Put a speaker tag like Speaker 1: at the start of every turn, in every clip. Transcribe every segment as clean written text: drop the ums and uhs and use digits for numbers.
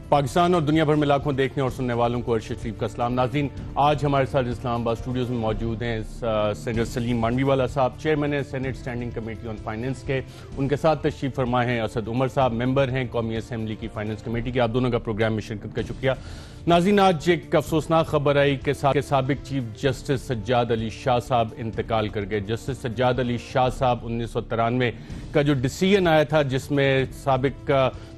Speaker 1: پاکستان اور دنیا بھر میں لاکھوں دیکھنے اور سننے والوں کو ارشد شریف کا سلام۔ ناظرین، آج ہمارے ساتھ اسلام آباد اسٹوڈیوز میں موجود ہیں سینیٹر سلیم مانڈوی والا صاحب، چیئرمین ہیں senate standing committee on finance کے۔ ان کے ساتھ تشریف فرما ہیں اسد عمر صاحب، ممبر ہیں قومی اسمبلی کی فائنینس کمیٹی کی۔ آپ دونوں کا پروگرام میں شرکت کا شکریہ۔ ناظرین، آج ایک افسوسناک خبر آئی کہ سابق چیف جسٹس سجاد علی شاہ صاحب انتقال کر گئے۔ جسٹس سجاد علی شاہ صاحب 1993 کا جو ڈیسیژن آیا تھا جس میں سابق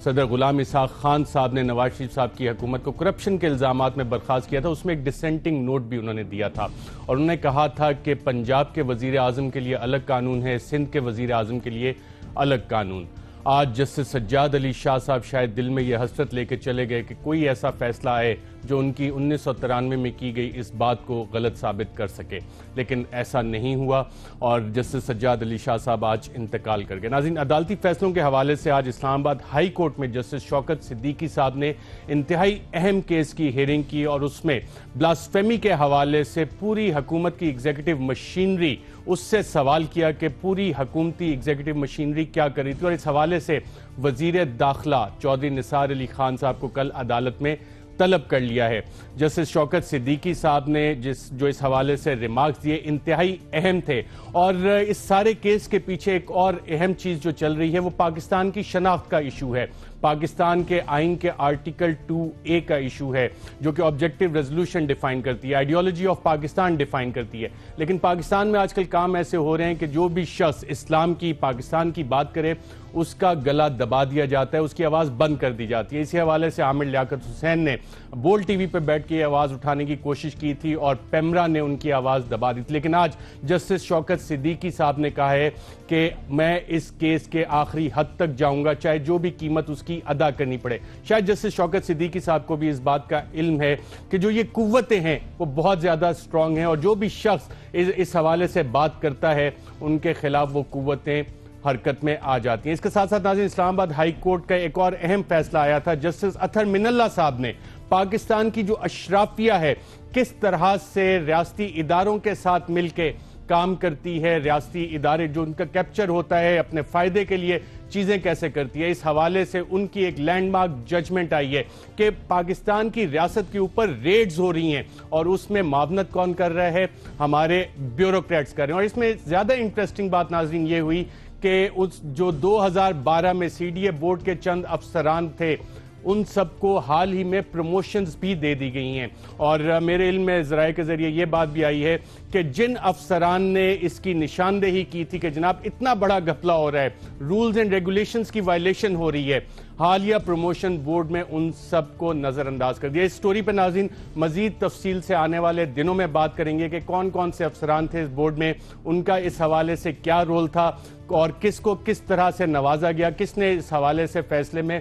Speaker 1: صدر غلام اسحاق خان صاحب نے نواز شریف صاحب کی حکومت کو کرپشن کے الزامات میں برخاست کیا تھا، اس میں ایک ڈسینٹنگ نوٹ بھی انہوں نے دیا تھا اور انہوں نے کہا تھا کہ پنجاب کے وزیر اعظم کے لیے الگ قانون ہے، سندھ کے وزیر اعظم کے لیے الگ قانون۔ آج جسٹس سجاد علی شاہ صاحب شاید دل میں یہ حسرت لے کے چلے گئے کہ کوئی ایسا فیصلہ آئے جو ان کی 1993 میں کی گئی اس بات کو غلط ثابت کر سکے، لیکن ایسا نہیں ہوا اور جسٹس سجاد علی شاہ صاحب آج انتقال کر گئے۔ ناظرین، عدالتی فیصلوں کے حوالے سے آج اسلام آباد ہائی کورٹ میں جسٹس شوکت صدیقی صاحب نے انتہائی اہم کیس کی ہیئرنگ کی اور اس میں بلاسفیمی کے حوالے سے پوری حکومت کی ایگزیکٹو مشینری اس سے سوال کیا کہ پوری حکومتی ایگزیکٹو مشینری کیا کر رہی تھی، اور اس حوالے سے وزیر داخلہ چودھری نثار علی خان صاحب کو کل عدالت میں طلب کر لیا ہے۔ جسٹس شوکت صدیقی صاحب نے جو اس حوالے سے ریمارکس دیے انتہائی اہم تھے، اور اس سارے کیس کے پیچھے ایک اور اہم چیز جو چل رہی ہے وہ پاکستان کی شناخت کا ایشو ہے، پاکستان کے آئین کے آرٹیکل 2A کا ایشو ہے جو کہ آبجیکٹو ریزولوشن ڈیفائن کرتی ہے، آئیڈیالوجی آف پاکستان ڈیفائن کرتی ہے۔ لیکن پاکستان میں آج کل کام ایسے ہو رہے ہیں کہ جو بھی شخص اسلام کی، پاکستان کی بات کرے اس کا گلا دبا دیا جاتا ہے، اس کی آواز بند کر دی جاتی ہے۔ اسی حوالے سے عامر لیاقت حسین نے بول ٹی وی پہ بیٹھ کے آواز اٹھانے کی کوشش کی تھی اور پیمرا نے ان کی آواز دبا دی تھی، لیکن آج جسٹس شوکت صدیقی صاحب نے کہا ہے کہ میں اس کیس کے آخری حد تک جاؤں گا، چاہے جو بھی قیمت اس کی ادا کرنی پڑے۔ شاید جسٹس شوکت صدیقی صاحب کو بھی اس بات کا علم ہے کہ جو یہ قوتیں ہیں وہ بہت زیادہ سٹرونگ ہیں، اور جو بھی شخص اس حوالے سے بات کرتا ہے ان کے خلاف وہ قوتیں حرکت میں آ جاتی ہیں۔ اس کے ساتھ ساتھ ناظرین، اسلام آباد ہائی کورٹ کا ایک اور اہم فیصلہ آیا تھا۔ جسٹس اطہر من اللہ صاحب نے پاکستان کی جو اشرافیہ ہے کس طرح سے ریاستی اداروں کے ساتھ مل کے کام کرتی ہے، ریاستی ادارے جو ان کا کیپچر ہوتا ہے اپنے فائدے کے لیے چیزیں کیسے کرتی ہے، اس حوالے سے ان کی ایک لینڈ مارک ججمنٹ آئی ہے کہ پاکستان کی ریاست کے اوپر ریڈز ہو رہی ہیں اور اس میں معاونت کون کر رہا ہے؟ ہمارے بیوروکریٹس کر رہے ہیں۔ اور اس میں زیادہ انٹرسٹنگ بات ناظرین یہ ہوئی کہ جو 2012 میں سی ڈی اے بورڈ کے چند افسران تھے ان سب کو حال ہی میں پروموشنز بھی دے دی گئی ہیں، اور میرے علم میں ذرائع کے ذریعے یہ بات بھی آئی ہے کہ جن افسران نے اس کی نشاندہی کی تھی کہ جناب اتنا بڑا گھپلہ ہو رہا ہے، رولز اینڈ ریگولیشنز کی وائلیشن ہو رہی ہے، حالیہ پروموشن بورڈ میں ان سب کو نظر انداز کر دیا۔ اس سٹوری پہ ناظرین مزید تفصیل سے آنے والے دنوں میں بات کریں گے کہ کون کون سے افسران تھے اس بورڈ میں، ان کا اس حوالے سے کیا رول تھا اور کس کو کس طرح سے نوازا گیا، کس نے اس حوالے سے فیصلے میں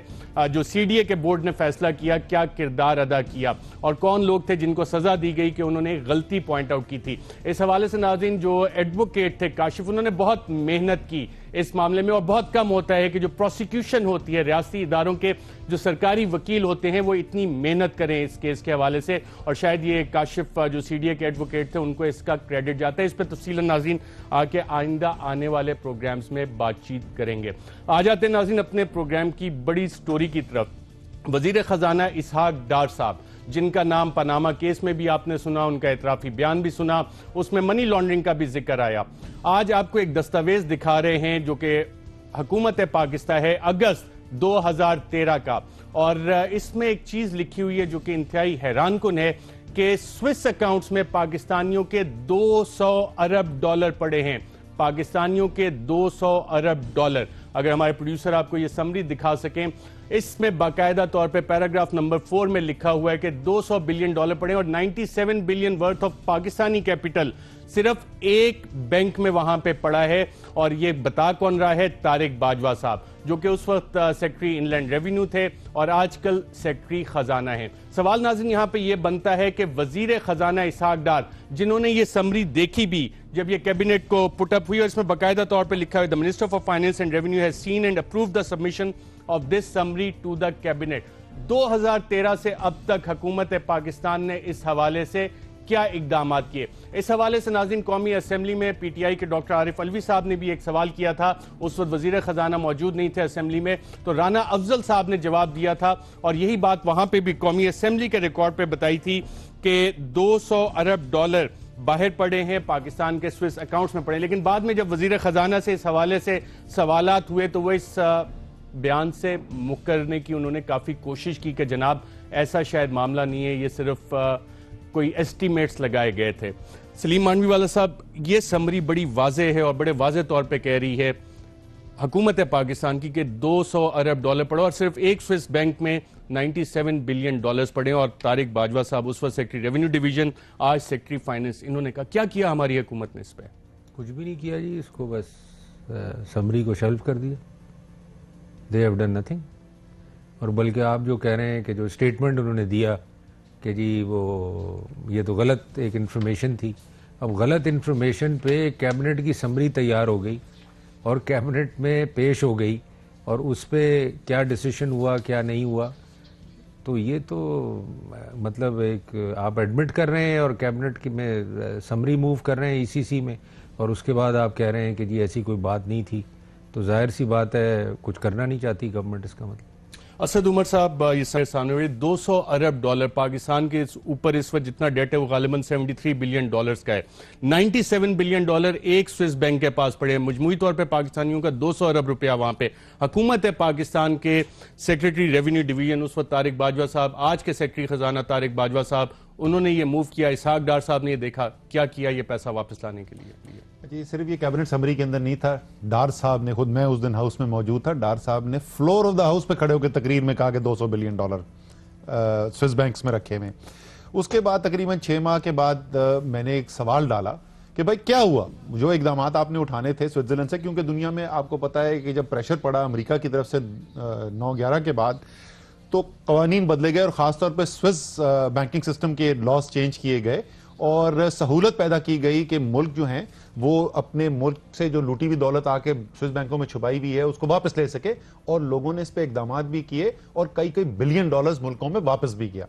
Speaker 1: جو سی ڈی اے کے بورڈ نے فیصلہ کیا کیا کردار ادا کیا، اور کون لوگ تھے جن کو سزا دی گئی کہ انہوں نے غلطی پوائنٹ آؤٹ کی تھی۔ اس حوالے سے ناظرین جو ایڈوکیٹ تھے کاشف، انہوں نے بہت محنت کی اس معاملے میں، اور بہت کم ہوتا ہے کہ جو پروسیکیوشن ہوتی ہے ریاستی اداروں کے جو سرکاری وکیل ہوتے ہیں وہ اتنی محنت کریں اس کیس کے حوالے سے، اور شاید یہ کاشف جو سی ڈی اے کے ایڈوکیٹ تھے ان کو اس کا کریڈٹ جاتا ہے۔ اس پہ تفصیلاً ناظرین آگے آئندہ آنے والے پروگرامز میں بات چیت کریں گے۔ آ جاتے ہیں ناظرین اپنے پروگرام کی بڑی سٹوری کی طرف۔ وزیر خزانہ اسحاق ڈار صاحب جن کا نام پاناما کیس میں بھی آپ نے سنا، ان کا اعترافی بیان بھی سنا، اس میں منی لانڈرنگ کا بھی ذکر آیا۔ آج آپ کو ایک دستاویز دکھا رہے ہیں جو کہ حکومت پاکستان ہے اگست 2013 کا، اور اس میں ایک چیز لکھی ہوئی ہے جو کہ انتہائی حیران کن ہے کہ سوئس اکاؤنٹس میں پاکستانیوں کے 200 ارب ڈالر پڑے ہیں، پاکستانیوں کے 200 ارب ڈالر۔ اگر ہمارے پروڈیوسر آپ کو یہ سمری دکھا سکیں، اس میں باقاعدہ طور پہ پیراگراف نمبر 4 میں لکھا ہوا ہے کہ 200 بلین ڈالر پڑے اور 97 billion worth of Pakistani capital صرف ایک بینک میں وہاں پہ پڑا ہے، اور یہ بتا کون رہا ہے؟ طارق باجوہ صاحب جو کہ اس وقت سیکرٹری ان لینڈ ریونیو تھے اور آج کل سیکرٹری خزانہ ہیں۔ سوال ناظرین یہاں پہ یہ بنتا ہے کہ وزیر خزانہ اسحاق ڈار جنہوں نے یہ سمری دیکھی بھی جب یہ کیبنٹ کو پٹ اپ ہوئی، اور اس میں باقاعدہ طور پہ لکھا ہے the Minister for Finance and Revenue has seen and approved the submission of this summary to the cabinet۔ 2013 سے اب تک حکومت پاکستان نے اس حوالے سے کیا اقدامات کیے. اس حوالے سے ناظرین قومی اسمبلی میں پی ٹی آئی کے ڈاکٹر عارف علوی صاحب نے بھی ایک سوال کیا تھا. اس وقت وزیر خزانہ موجود نہیں تھے اسمبلی میں, تو رانا افضل صاحب نے جواب دیا تھا اور یہی بات وہاں پہ بھی قومی اسمبلی کے ریکارڈ پہ بتائی تھی کہ $200 ارب باہر پڑے ہیں, پاکستان کے سوئس اکاؤنٹس میں پڑے. لیکن بعد میں جب وزیر خزانہ سے اس حوالے سے سوالات ہوئے تو وہ اس بیان سے مکرنے کی انہوں نے کافی کوشش کی کہ جناب ایسا شاید معاملہ نہیں ہے, یہ صرف کوئی ایسٹیمیٹس لگائے گئے تھے. سلیم مانوی والا صاحب, یہ سمری بڑی واضح ہے اور بڑے واضح طور پہ کہہ رہی ہے حکومت پاکستان کی کہ $200 ارب پڑے اور صرف ایک سوئس بینک میں $97 بلین پڑے. اور طارق باجوہ صاحب اس وقت سیکرٹری ریونیو ڈویژن, آج سیکرٹری فائننس, انہوں نے کہا کیا کیا ہماری حکومت نے اس پہ؟
Speaker 2: کچھ بھی نہیں کیا جی, اس کو بس سمری کو شیلف کر دیا. They have done nothing. اور بلکہ آپ جو کہہ رہے ہیں کہ جو اسٹیٹمنٹ انہوں نے دیا کہ جی وہ یہ تو غلط ایک انفارمیشن تھی, اب غلط انفارمیشن پہ کیبنٹ کی سمری تیار ہو گئی اور کیبنٹ میں پیش ہو گئی اور اس پہ کیا ڈیسیشن ہوا کیا نہیں ہوا, تو یہ تو مطلب ایک آپ ایڈمٹ کر رہے ہیں اور کیبنٹ کی میں سمری موو کر رہے ہیں ای سی سی میں, اور اس کے بعد آپ کہہ رہے ہیں کہ جی ایسی کوئی بات نہیں تھی. تو ظاہر سی بات ہے کچھ کرنا نہیں چاہتی گورنمنٹ, اس کا مطلب.
Speaker 1: اسد عمر صاحب, یہ سامنے $200 ارب پاکستان کے اوپر اس وقت جتنا ڈیٹ ہے وہ غالباً $73 بلین کا ہے. $97 بلین ایک سوئس بینک کے پاس پڑے ہیں. مجموعی طور پہ پاکستانیوں کا $200 ارب وہاں پہ. حکومت پاکستان کے سیکرٹری ریونیو ڈویژن اس وقت طارق باجوہ صاحب, آج کے سیکرٹری خزانہ طارق باجوہ صاحب, انہوں نے یہ موو کیا. اسحاق ڈار صاحب نے یہ دیکھا, کیا کیا یہ پیسہ واپس لانے کے لیے؟
Speaker 3: جی صرف یہ کیبنٹ سمری کے اندر نہیں تھا, ڈار صاحب نے خود, میں اس دن ہاؤس میں موجود تھا, ڈار صاحب نے فلور آف دا ہاؤس پہ کھڑے ہو کے تقریر میں کہا کہ $200 بلین سوئس بینکس میں رکھے ہوئے. اس کے بعد تقریباً 6 ماہ کے بعد میں نے ایک سوال ڈالا کہ بھائی کیا ہوا, جو اقدامات آپ نے اٹھانے تھے سوئٹزرلینڈ سے, کیونکہ دنیا میں آپ کو پتا ہے کہ جب پریشر پڑا امریکہ کی طرف سے 9/11 کے بعد تو قوانین بدلے گئے اور خاص طور پہ سوئس بینکنگ سسٹم کے لاس چینج کیے گئے اور سہولت پیدا کی گئی کہ ملک جو ہیں وہ اپنے ملک سے جو لوٹی ہوئی دولت آ کے سوئس بینکوں میں چھپائی ہوئی ہے اس کو واپس لے سکے, اور لوگوں نے اس پہ اقدامات بھی کیے اور کئی بلین ڈالرز ملکوں میں واپس بھی کیا.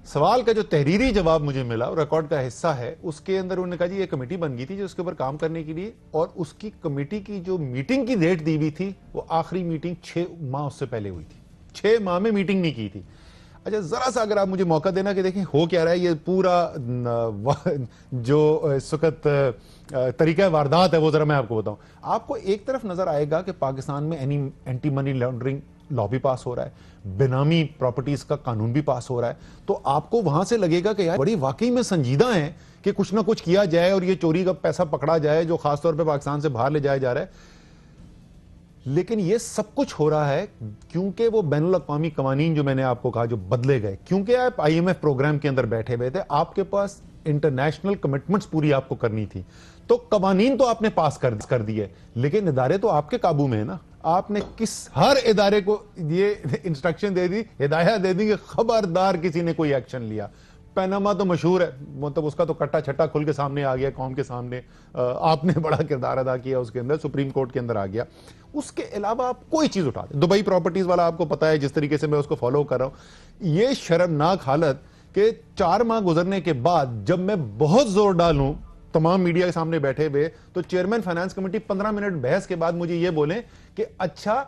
Speaker 3: سوال کا جو تحریری جواب مجھے ملا اور ریکارڈ کا حصہ ہے, اس کے اندر انہوں نے کہا جی یہ کمیٹی بن گئی تھی جو اس کے اوپر کام کرنے کے لیے, اور اس کی کمیٹی کی جو میٹنگ کی ڈیٹ دی ہوئی تھی وہ آخری میٹنگ 6 ماہ اس سے پہلے ہوئی تھی. 6 ماہ میں میٹنگ نہیں کی تھی. اچھا ذرا سا اگر آپ مجھے موقع دینا کہ دیکھیں ہو کیا رہا ہے, یہ پورا جو اس وقت طریقہ واردات ہے وہ ذرا میں آپ کو بتاؤں. آپ کو ایک طرف نظر آئے گا کہ پاکستان میں اینٹی منی لانڈرنگ لا بھی پاس ہو رہا ہے, بینامی پراپرٹیز کا قانون بھی پاس ہو رہا ہے, تو آپ کو وہاں سے لگے گا کہ یار بڑی واقعی میں سنجیدہ ہیں کہ کچھ نہ کچھ کیا جائے اور یہ چوری کا پیسہ پکڑا جائے جو خاص طور پہ پاکستان سے باہر لے جایا جا رہا ہے. لیکن یہ سب کچھ ہو رہا ہے کیونکہ وہ بین الاقوامی قوانین جو میں نے آپ کو کہا جو بدلے گئے, کیونکہ آپ IMF پروگرام کے اندر بیٹھے ہوئے تھے, آپ کے پاس انٹرنیشنل کمٹمنٹس پوری آپ کو کرنی تھی, تو قوانین تو آپ نے پاس کر دیے لیکن ادارے تو آپ کے قابو میں ہے نا. آپ نے ہر ادارے کو یہ انسٹرکشن دے دی, ہدایت دے دی کہ خبردار کسی نے کوئی ایکشن لیا. پیناما تو مشہور ہے, مطلب اس کا تو کٹا چھٹا کھل کے سامنے آ گیا قوم کے سامنے, آپ نے بڑا کردار ادا کیا اس کے اندر, سپریم کورٹ کے اندر آ گیا. اس کے علاوہ آپ کوئی چیز اٹھا دیں, دبئی پراپرٹیز والا آپ کو پتا ہے جس طریقے سے میں اس کو فالو کر رہا ہوں, یہ شرمناک حالت کہ 4 ماہ گزرنے کے بعد جب میں بہت زور ڈالوں تمام میڈیا کے سامنے بیٹھے ہوئے تو چیئرمین فائنانس کمیٹی 15 منٹ بحث کے بعد مجھے یہ بولیں کہ اچھا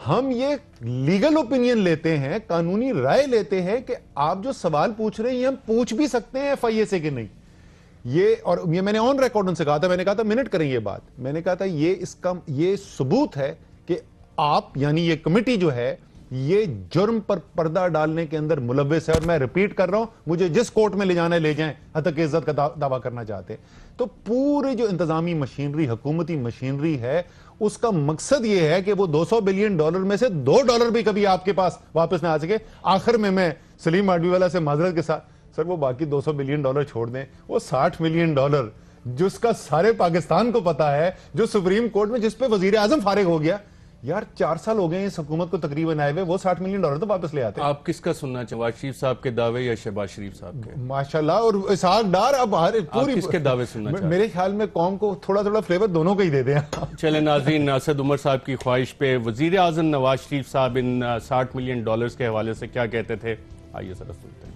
Speaker 3: ہم یہ لیگل اوپینین لیتے ہیں, قانونی رائے لیتے ہیں کہ آپ جو سوال پوچھ رہے ہیں یہ ہم پوچھ بھی سکتے ہیں FIA سے کہ نہیں. یہ اور یہ میں نے آن ریکارڈ ان سے کہا تھا, میں نے کہا تھا منٹ کریں یہ بات, میں نے کہا تھا یہ اس کا یہ ثبوت ہے کہ آپ یعنی یہ کمیٹی جو ہے یہ جرم پر پردہ ڈالنے کے اندر ملوث ہے. اور میں ریپیٹ کر رہا ہوں, مجھے جس کورٹ میں لے جانا ہے لے جائیں, حتی کہ عزت کا دعویٰ کرنا چاہتے. تو پوری جو انتظامی مشینری, حکومتی مشینری ہے, اس کا مقصد یہ ہے کہ وہ $200 بلین میں سے $2 بھی کبھی آپ کے پاس واپس نہ آ سکے. آخر میں سلیم مانوی والا سے معذرت کے ساتھ, سر وہ باقی $200 بلین چھوڑ دیں, وہ $60 ملین جس کا سارے پاکستان کو پتا ہے, جو سپریم کورٹ میں جس پہ وزیر اعظم فارغ ہو گیا, یار 4 سال ہو گئے اس حکومت کو تقریباً آئے ہوئے, وہ $60 ملین تو واپس لے آتے.
Speaker 1: آپ کس کا سننا چاہیں, نواز شریف صاحب کے دعوے یا شہباز شریف صاحب کے؟
Speaker 3: ماشاءاللہ. اور اسحاق ڈار اب پوری
Speaker 1: کس کے دعوے سننا چاہتے ہیں؟
Speaker 3: میرے خیال میں قوم کو تھوڑا فلیور دونوں کا ہی دے دیں.
Speaker 1: چلیں ناظرین, اسد عمر صاحب کی خواہش پہ وزیر اعظم نواز شریف صاحب ان $60 ملین کے حوالے سے کیا کہتے تھے, آئیے ذرا سنتے ہیں.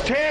Speaker 4: 6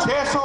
Speaker 4: 600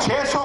Speaker 4: 600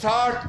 Speaker 5: $60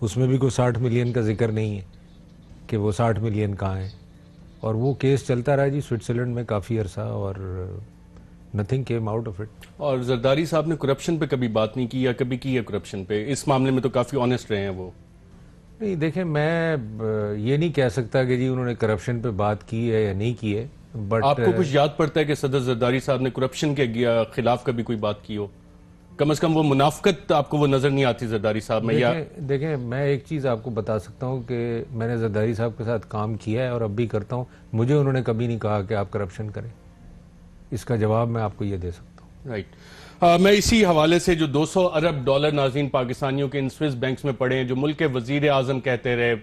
Speaker 2: اس میں بھی کوئی 60 ملین کا ذکر نہیں ہے کہ وہ 60 ملین کہاں ہیں. اور وہ کیس چلتا رہا جی سوئٹزرلینڈ میں کافی عرصہ, اور nothing came out of it.
Speaker 1: اور زرداری صاحب نے کرپشن پہ کبھی بات نہیں کی یا کبھی کی ہے کرپشن پہ؟ اس معاملے میں تو کافی آنیسٹ رہے ہیں وہ.
Speaker 2: نہیں دیکھیں, میں یہ نہیں کہہ سکتا کہ جی انہوں نے کرپشن پہ بات کی ہے یا نہیں کی ہے, بٹ
Speaker 1: آپ کو کچھ یاد پڑتا ہے کہ صدر زرداری صاحب نے کرپشن کے خلاف کبھی کوئی بات کی ہو؟ کم از کم وہ منافقت آپ کو وہ نظر نہیں آتی زرداری صاحب میں؟ یا
Speaker 2: دیکھیں میں ایک چیز آپ کو بتا سکتا ہوں کہ میں نے زرداری صاحب کے ساتھ کام کیا ہے اور اب بھی کرتا ہوں. مجھے انہوں نے کبھی نہیں کہا کہ آپ کرپشن کریں. اس کا جواب میں آپ کو یہ دے سکتا ہوں.
Speaker 1: رائٹ. میں اسی حوالے سے جو $200 ارب ناظرین پاکستانیوں کے ان سوئس بینکس میں پڑے ہیں, جو ملک کے وزیر اعظم کہتے رہے,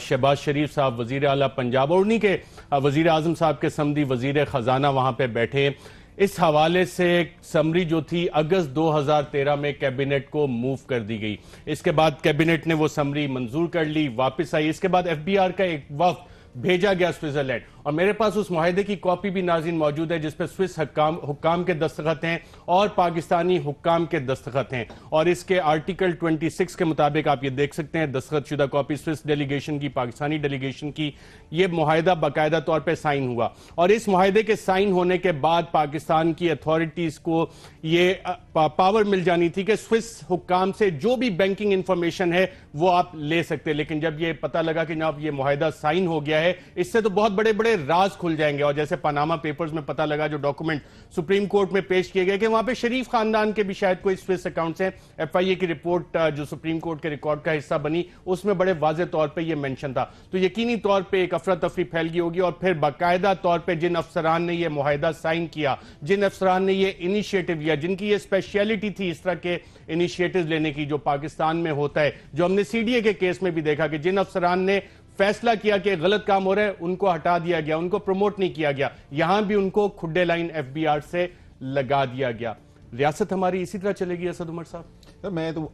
Speaker 1: شہباز شریف صاحب وزیر اعلیٰ پنجاب, اور انہی کے وزیر اعظم صاحب کے سمدی وزیر خزانہ وہاں پہ بیٹھے, اس حوالے سے سمری جو تھی اگست 2013 میں کیبنٹ کو موو کر دی گئی. اس کے بعد کیبنٹ نے وہ سمری منظور کر لی, واپس آئی. اس کے بعد FBR کا ایک وفد بھیجا گیا سوئٹزرلینڈ, اور میرے پاس اس معاہدے کی کاپی بھی ناظرین موجود ہے جس پہ سوئس حکام کے دستخط ہیں اور پاکستانی حکام کے دستخط ہیں. اور اس کے آرٹیکل 26 کے مطابق آپ یہ دیکھ سکتے ہیں دستخط شدہ کاپی سوئس ڈیلیگیشن کی, پاکستانی ڈیلیگیشن کی. یہ معاہدہ باقاعدہ طور پہ سائن ہوا, اور اس معاہدے کے سائن ہونے کے بعد پاکستان کی اتھارٹیز کو یہ پاور مل جانی تھی کہ سوئس حکام سے جو بھی بینکنگ انفارمیشن ہے وہ آپ لے سکتے. لیکن جب یہ پتہ لگا کہ جناب یہ معاہدہ سائن ہو گیا ہے, اس سے تو بہت بڑے بڑے راز کھل جائیں گے. اور جیسے پاناما پیپرز میں پتہ لگا, جو ڈاکومنٹ سپریم کورٹ میں پیش کیے گئے, کہ وہاں پہ شریف خاندان کے بھی شاید کوئی سوئس اکاؤنٹس ہیں. FIA کی رپورٹ جو سپریم کورٹ کے ریکارڈ کا حصہ بنی, اس میں بڑے واضح طور پہ یہ مینشن تھا. تو یقینی طور پہ ایک افراتفری پھیل گئی ہوگی. اور پھر باقاعدہ طور پہ جن افسران نے یہ معاہدہ سائن کیا, جن افسران نے یہ انیشیٹو لیا, جن کی یہ اسپیشلٹی تھی اس طرح کے انیشیٹوز لینے کی جو پاکستان میں ہوتا ہے, جو ہم نے CDA کے کیس میں بھی دیکھا کہ جن افسران نے فیصلہ کیا کہ غلط کام ہو رہا ہے, ان کو ہٹا دیا گیا, ان کو پروموٹ نہیں کیا گیا. یہاں بھی ان کو کھڈے لائن FBR سے لگا دیا گیا. ریاست ہماری اسی طرح چلے گی اسد عمر صاحب؟
Speaker 3: میں تو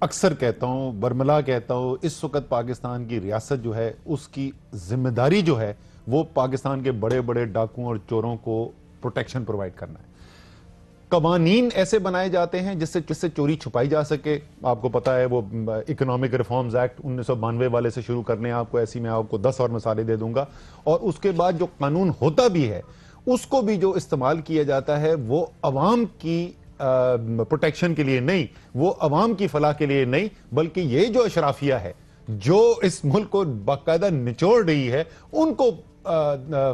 Speaker 3: اکثر کہتا ہوں, برملا کہتا ہوں, اس وقت پاکستان کی ریاست جو ہے اس کی ذمہ داری جو ہے وہ پاکستان کے بڑے بڑے ڈاکوؤں اور چوروں کو پروٹیکشن پرووائڈ کرنا ہے. قوانین ایسے بنائے جاتے ہیں جس سے چوری چھپائی جا سکے. آپ کو پتا ہے وہ اکنامک ریفارمز ایکٹ 1992 والے سے شروع کرنے آپ کو, ایسی میں آپ کو 10 اور مثالیں دے دوں گا. اور اس کے بعد جو قانون ہوتا بھی ہے اس کو بھی جو استعمال کیا جاتا ہے وہ عوام کی پروٹیکشن کے لیے نہیں, وہ عوام کی فلاح کے لیے نہیں, بلکہ یہ جو اشرافیہ ہے جو اس ملک کو باقاعدہ نچوڑ رہی ہے, ان کو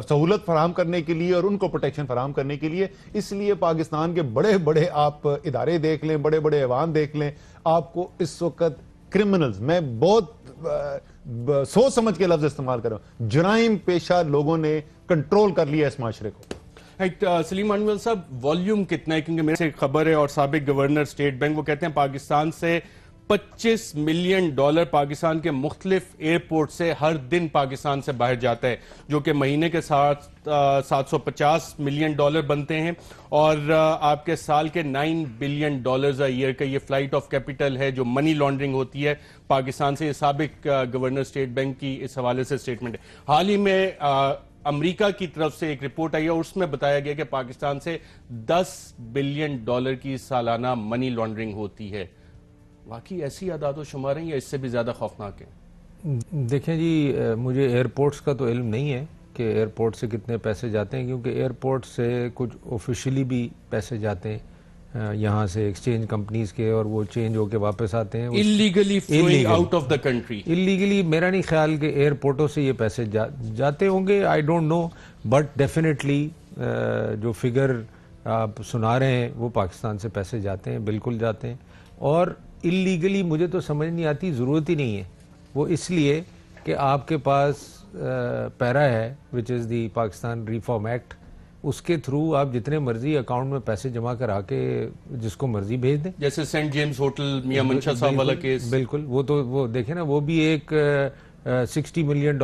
Speaker 3: سہولت فراہم کرنے کے لیے اور ان کو پروٹیکشن فراہم کرنے کے لیے. اس لیے پاکستان کے بڑے بڑے آپ ادارے دیکھ لیں, بڑے بڑے ایوان دیکھ لیں, آپ کو اس وقت کرمنلز, میں بہت سوچ سمجھ کے لفظ استعمال کر رہا ہوں, جرائم پیشہ لوگوں نے کنٹرول کر لیا اس معاشرے کو.
Speaker 1: سلیم مانویل صاحب, والیوم کتنا ہے؟ کیونکہ میرے سے خبر ہے, اور سابق گورنر اسٹیٹ بینک وہ کہتے ہیں پاکستان سے $25 ملین پاکستان کے مختلف ایئرپورٹ سے ہر دن پاکستان سے باہر جاتا ہے, جو کہ مہینے کے ساتھ $750 ملین بنتے ہیں, اور آپ کے سال کے $9 بلین ایئر کا یہ فلائٹ آف کیپٹل ہے جو منی لانڈرنگ ہوتی ہے پاکستان سے. یہ سابق گورنر اسٹیٹ بینک کی اس حوالے سے اسٹیٹمنٹ ہے. حال ہی میں امریکہ کی طرف سے ایک رپورٹ آئی ہے اور اس میں بتایا گیا کہ پاکستان سے $10 بلین کی سالانہ منی لانڈرنگ ہوتی ہے. واقعی ایسی اعداد و شمار ہیں یا اس سے بھی زیادہ خوفناک ہیں؟
Speaker 2: دیکھیں جی, مجھے ایئرپورٹس کا تو علم نہیں ہے کہ ایئرپورٹ سے کتنے پیسے جاتے ہیں, کیونکہ ایئرپورٹ سے کچھ آفیشلی بھی پیسے جاتے ہیں یہاں سے ایکسچینج کمپنیز کے, اور وہ چینج ہو کے واپس آتے ہیں
Speaker 1: illegally flowing out of the country.
Speaker 2: illegally میرا نہیں خیال کہ ایئرپورٹوں سے یہ پیسے جاتے ہوں گے, I don't know, but definitely جو فگر آپ سنا رہے ہیں وہ پاکستان سے پیسے جاتے ہیں, بالکل جاتے ہیں. اور اللیگلی مجھے تو سمجھ نہیں آتی, ضرورت ہی نہیں ہے. وہ اس لیے کہ آپ کے پاس پیرا ہے وچ از دی پاکستان ریفارم ایکٹ, اس کے تھرو آپ جتنے مرضی اکاؤنٹ میں پیسے جمع کرا کے جس کو مرضی بھیج دیں.
Speaker 1: جیسے سینٹ جیمز ہوٹل میاں منشا صاحب والا کیس.
Speaker 2: بالکل, وہ تو وہ دیکھیں نا, وہ بھی ایک $60 ملین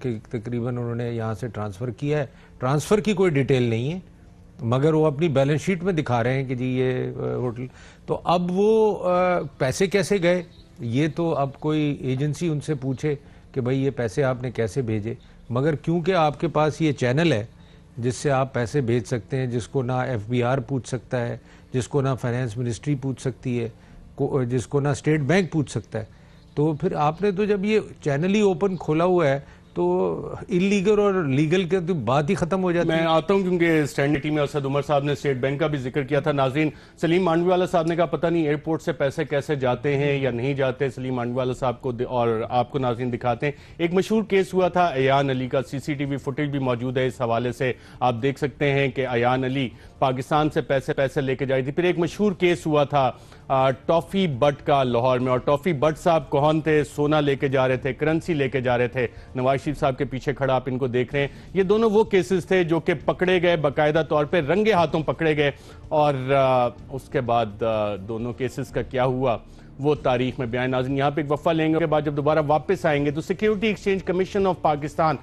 Speaker 2: کے تقریباً انہوں نے یہاں سے ٹرانسفر کیا ہے. ٹرانسفر کی کوئی ڈیٹیل نہیں ہے, مگر وہ اپنی بیلنس شیٹ میں دکھا رہے ہیں کہ جی یہ ہوٹل. تو اب وہ پیسے کیسے گئے, یہ تو اب کوئی ایجنسی ان سے پوچھے کہ بھئی یہ پیسے آپ نے کیسے بھیجے. مگر کیونکہ آپ کے پاس یہ چینل ہے جس سے آپ پیسے بھیج سکتے ہیں, جس کو نہ FBR پوچھ سکتا ہے, جس کو نہ فائنانس منسٹری پوچھ سکتی ہے, جس کو نہ اسٹیٹ بینک پوچھ سکتا ہے, تو پھر آپ نے تو جب یہ چینل ہی اوپن کھولا ہوا ہے تو انلیگل اور لیگل کے تو بات ہی ختم ہو جاتی ہے.
Speaker 1: میں آتا ہوں کیونکہ اسٹینڈنگ ٹیم میں اسد عمر صاحب نے اسٹیٹ بینک کا بھی ذکر کیا تھا. ناظرین, سلیم مانڈوی والا صاحب نے کہا پتہ نہیں ایئرپورٹ سے پیسے کیسے جاتے ہیں یا نہیں جاتے. سلیم مانڈوی والا صاحب کو اور آپ کو ناظرین دکھاتے ہیں. ایک مشہور کیس ہوا تھا ایان علی کا, سی سی ٹی وی فوٹیج بھی موجود ہے اس حوالے سے. آپ دیکھ سکتے ہیں کہ ایان علی پاکستان سے پیسے لے کے جائی تھی. پھر ایک مشہور کیس ہوا تھا ٹافی بٹ کا لاہور میں, اور ٹافی بٹ صاحب کون تھے؟ سونا لے کے جا رہے تھے, کرنسی لے کے جا رہے تھے. نواز شریف صاحب کے پیچھے کھڑا آپ ان کو دیکھ رہے ہیں. یہ دونوں وہ کیسز تھے جو کہ پکڑے گئے, باقاعدہ طور پہ رنگے ہاتھوں پکڑے گئے, اور اس کے بعد دونوں کیسز کا کیا ہوا وہ تاریخ میں بیان. ناظرین, یہاں پہ ایک وقفہ لیں گے, اس کے بعد جب دوبارہ واپس آئیں گے تو security exchange commission of Pakistan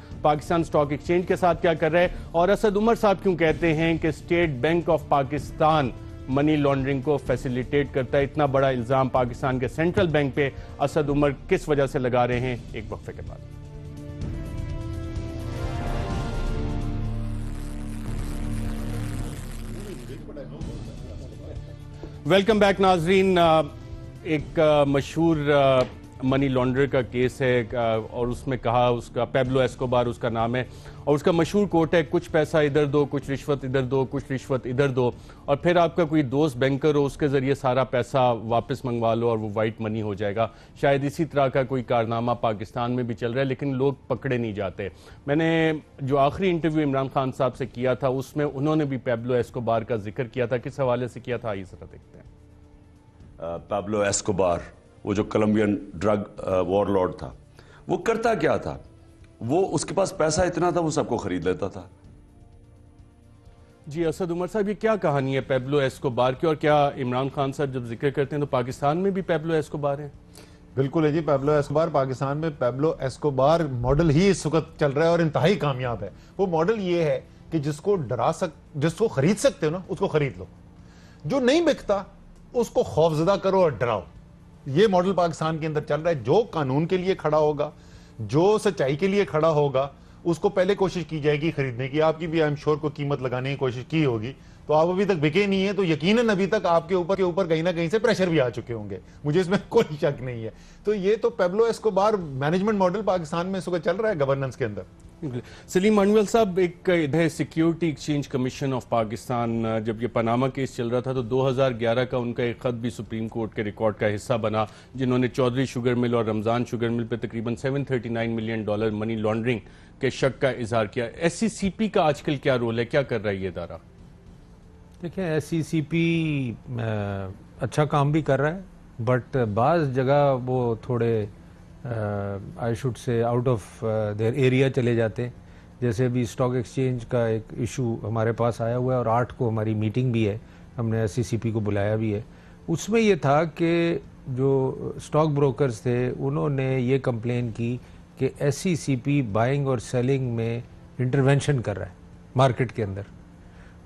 Speaker 1: stock exchange کے ساتھ کیا کر رہے ہیں, اور اسد عمر صاحب کیوں کہتے ہیں کہ state bank of Pakistan money laundering کو فیسیلیٹیٹ کرتا ہے. اتنا بڑا الزام پاکستان کے سینٹرل بینک پہ اسد عمر کس وجہ سے لگا رہے ہیں؟ ایک وقفے کے بعد. ویلکم بیک ناظرین. ایک مشہور منی لانڈر کا کیس ہے, اور اس میں کہا, اس کا پیبلو ایسکوبار اس کا نام ہے, اور اس کا مشہور کوٹ ہے, کچھ پیسہ ادھر دو, کچھ رشوت ادھر دو, کچھ رشوت ادھر دو, اور پھر آپ کا کوئی دوست بینکر ہو, اس کے ذریعے سارا پیسہ واپس منگوا لو اور وہ وائٹ منی ہو جائے گا. شاید اسی طرح کا کوئی کارنامہ پاکستان میں بھی چل رہا ہے, لیکن لوگ پکڑے نہیں جاتے. میں نے جو آخری انٹرویو عمران خان صاحب سے کیا تھا اس میں انہوں نے بھی پیبلو ایسکوبار کا ذکر کیا تھا. کس حوالے سے کیا تھا آئیے ذرا دیکھتے ہیں.
Speaker 6: پیبلو ایسکوبار وہ جو کولمبین ڈرگ وار لارڈ تھا, وہ کرتا کیا تھا؟ وہ اس کے پاس پیسہ اتنا تھا وہ سب کو خرید لیتا تھا.
Speaker 1: جی اسد عمر صاحب, یہ کیا کہانی ہے پیبلو ایسکوبار کی, اور کیا عمران خان صاحب جب ذکر کرتے ہیں تو پاکستان میں بھی پیبلو ایسکوبار ہیں؟
Speaker 3: بالکل ہے جی, پیبلو ایسکوبار پاکستان میں پیبلو ایسکوبار ماڈل ہی اس وقت چل رہا ہے اور انتہائی کامیاب ہے. وہ ماڈل یہ ہے کہ جس کو خرید سکتے ہو نا اس کو خرید لو, جو نہیں بکتا اس کو خوفزدہ کرو اور ڈراؤ. یہ ماڈل پاکستان کے اندر چل رہا ہے. جو قانون کے لیے کھڑا ہوگا, جو سچائی کے لیے کھڑا ہوگا, اس کو پہلے کوشش کی جائے گی خریدنے کی. آپ کی بھی آئی ایم شور کو قیمت لگانے کی کوشش کی ہوگی, تو آپ ابھی تک بکے نہیں ہیں, تو یقیناً ابھی تک آپ کے اوپر کہیں نہ کہیں سے پریشر بھی آ چکے ہوں گے, مجھے اس میں کوئی شک نہیں ہے. تو یہ تو Pablo Escobar management model Pakistan میں اس وقت چل رہا ہے گورننس کے اندر.
Speaker 1: سلیم مانڈوی صاحب, ایک ادھر security exchange commission of Pakistan, جب یہ پاناما کیس چل رہا تھا تو 2011 کا ان کا ایک خط بھی سپریم کورٹ کے ریکارڈ کا حصہ بنا, جنہوں نے چودھری شوگر مل اور رمضان شوگر مل پہ تقریباً $739 ملین منی لانڈرنگ کے شک کا اظہار کیا. ایس سی سی پی کا آج کل کیا رول ہے, کیا کر رہا ہے یہ ادارہ؟
Speaker 2: دیکھیں, ایس سی سی پی اچھا کام بھی کر رہا ہے, بٹ بعض جگہ وہ تھوڑے I should say out of their area چلے جاتے ہیں. جیسے ابھی اسٹاک ایکسچینج کا ایک ایشو ہمارے پاس آیا ہوا ہے, اور 8 کو ہماری میٹنگ بھی ہے, ہم نے ایس سی سی پی کو بلایا بھی ہے. اس میں یہ تھا کہ جو اسٹاک بروکرز تھے انہوں نے یہ کمپلین کی کہ ایس سی سی پی بائنگ اور سیلنگ میں انٹرونشن کر رہا ہے مارکیٹ کے اندر,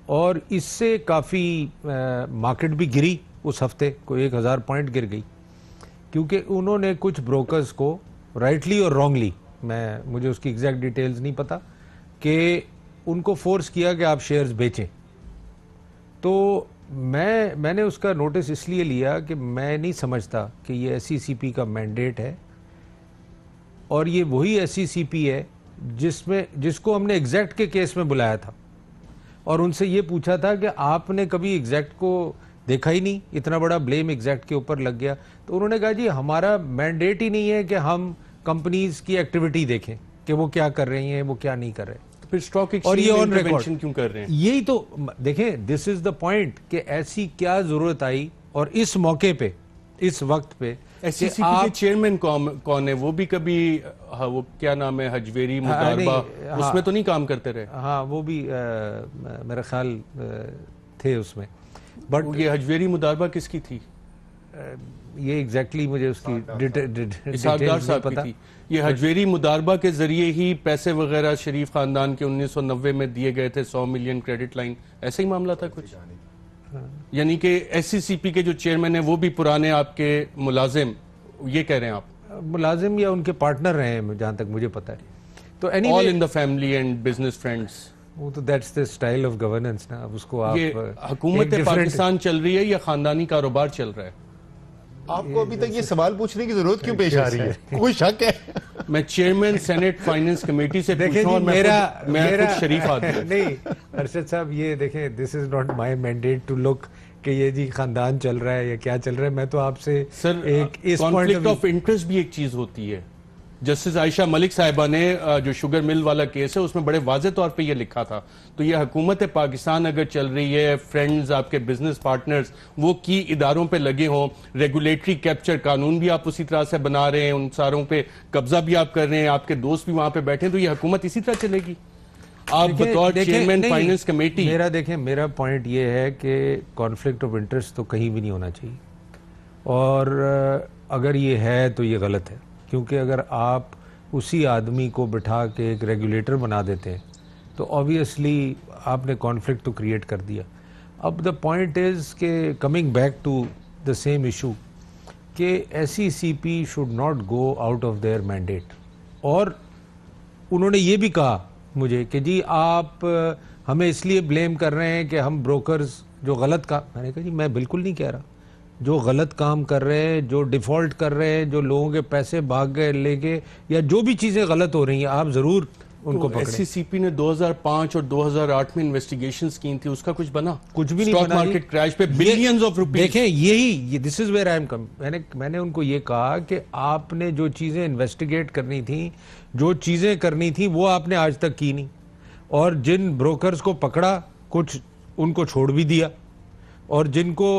Speaker 2: اور اس سے کافی مارکیٹ بھی گری. اس ہفتے کوئی 1000 پوائنٹ گر گئی, کیونکہ انہوں نے کچھ بروکرز کو رائٹلی اور رانگلی, مجھے اس کی ایگزیکٹ ڈیٹیلز نہیں پتا, کہ ان کو فورس کیا کہ آپ شیئرز بیچیں. تو میں نے اس کا نوٹس اس لیے لیا کہ میں نہیں سمجھتا کہ یہ ایس سی سی پی کا مینڈیٹ ہے, اور یہ وہی ایس سی سی پی ہے جس کو ہم نے ایگزیکٹ کے کیس میں بلایا تھا اور ان سے یہ پوچھا تھا کہ آپ نے کبھی ایگزیکٹ کو دیکھا ہی نہیں, اتنا بڑا بلیم ایگزیکٹ کے اوپر لگ گیا. تو انہوں نے کہا جی ہمارا مینڈیٹ ہی نہیں ہے کہ ہم کمپنیز کی ایکٹیویٹی دیکھیں کہ وہ کیا کر رہی ہیں, وہ کیا نہیں کر رہے.
Speaker 1: پھر اسٹاک ایکسچینج میں انٹرونشن کیوں کر رہے ہیں؟
Speaker 2: یہی تو دیکھیں, دس از دا پوائنٹ کہ ایسی کیا ضرورت آئی, اور اس موقع پہ, اس وقت پہ.
Speaker 1: ایس سی سی پی کے چیئرمین کون ہے؟ وہ بھی کبھی وہ کیا نام ہے حجویری مداربہ, اس میں تو نہیں کام کرتے رہے؟
Speaker 2: ہاں وہ بھی میرا خیال تھے اس میں.
Speaker 1: بٹ یہ حجویری مداربہ کس کی تھی؟
Speaker 2: یہ ایگزیکٹلی مجھے اس کی
Speaker 1: اسحاق ڈار صاحب کی تھی. یہ حجویری مداربہ کے ذریعے ہی پیسے وغیرہ شریف خاندان کے 1990 میں دیے گئے تھے, 100 ملین کریڈٹ لائن, ایسا ہی معاملہ تھا کچھ. یعنی کہ ایس سی سی پی کے جو چیئرمین ہیں وہ بھی پرانے آپ کے ملازم, یہ کہہ رہے ہیں آپ؟
Speaker 2: ملازم یا ان کے پارٹنر رہے ہیں جہاں تک مجھے پتا ہے. تو
Speaker 1: all in the family and business friends.
Speaker 2: وہ تو that's the style of governance نا. اب اس کو آپ
Speaker 1: یہ حکومت پاکستان چل رہی ہے یا خاندانی کاروبار چل رہا ہے؟
Speaker 3: آپ کو ابھی تک یہ سوال پوچھنے کی ضرورت کیوں پیش آ رہی ہے؟ کوئی شک ہے؟
Speaker 1: میں چیئرمین سینٹ فائنینس کمیٹی سے پوچھ رہا ہوں، میں خود شریف آدمی
Speaker 2: نہیں ارشد صاحب، یہ دیکھیں this is not my mandate to look کہ یہ جی خاندان چل رہا ہے یا کیا چل رہا ہے. میں تو آپ سے
Speaker 1: سر کانفلکٹ آف انٹرسٹ بھی ایک چیز ہوتی ہے. جسٹس عائشہ ملک صاحبہ نے جو شوگر مل والا کیس ہے اس میں بڑے واضح طور پہ یہ لکھا تھا. تو یہ حکومت پاکستان اگر چل رہی ہے، فرینڈز آپ کے بزنس پارٹنرز وہ کی اداروں پہ لگے ہوں، ریگولیٹری کیپچر قانون بھی آپ اسی طرح سے بنا رہے ہیں، ان ساروں پہ قبضہ بھی آپ کر رہے ہیں، آپ کے دوست بھی وہاں پہ بیٹھے ہیں، تو یہ حکومت اسی طرح چلے گی؟ آپ بطور چیئرمین فائنینس کمیٹی.
Speaker 2: میرا پوائنٹ یہ ہے کہ کانفلکٹ آف انٹرسٹ تو کہیں بھی نہیں ہونا چاہیے، اور اگر یہ ہے تو یہ غلط ہے، کیونکہ اگر آپ اسی آدمی کو بٹھا کے ایک ریگولیٹر بنا دیتے ہیں تو آبویسلی آپ نے کانفلکٹ تو کریٹ کر دیا. اب دا پوائنٹ از کہ coming back to the same issue کہ SECP should not go out of their mandate. اور انہوں نے یہ بھی کہا مجھے کہ جی آپ ہمیں اس لیے بلیم کر رہے ہیں کہ ہم بروکرز جو غلط کام. میں نے کہا جی میں بالکل نہیں کہہ رہا. جو غلط کام کر رہے ہیں، جو ڈیفالٹ کر رہے ہیں، جو لوگوں کے پیسے بھاگ گئے لے کے، یا جو بھی چیزیں غلط ہو رہی ہیں آپ ضرور ان کو پکڑیں.
Speaker 1: SECP نے 2005 اور 2008 میں انویسٹیگیشنز کی تھی، اس کا کچھ بنا؟
Speaker 2: کچھ بھی نہیں بنا.
Speaker 1: اسٹاک مارکیٹ کریش پہ بلینز آف روپیز.
Speaker 2: دیکھیں یہی دس از ویئر آئی ایم کم. میں نے ان کو یہ کہا کہ آپ نے جو چیزیں انویسٹیگیٹ کرنی تھیں، جو چیزیں کرنی تھیں، وہ آپ نے آج تک کی نہیں. اور جن بروکرز کو پکڑا کچھ ان کو چھوڑ بھی دیا، اور جن کو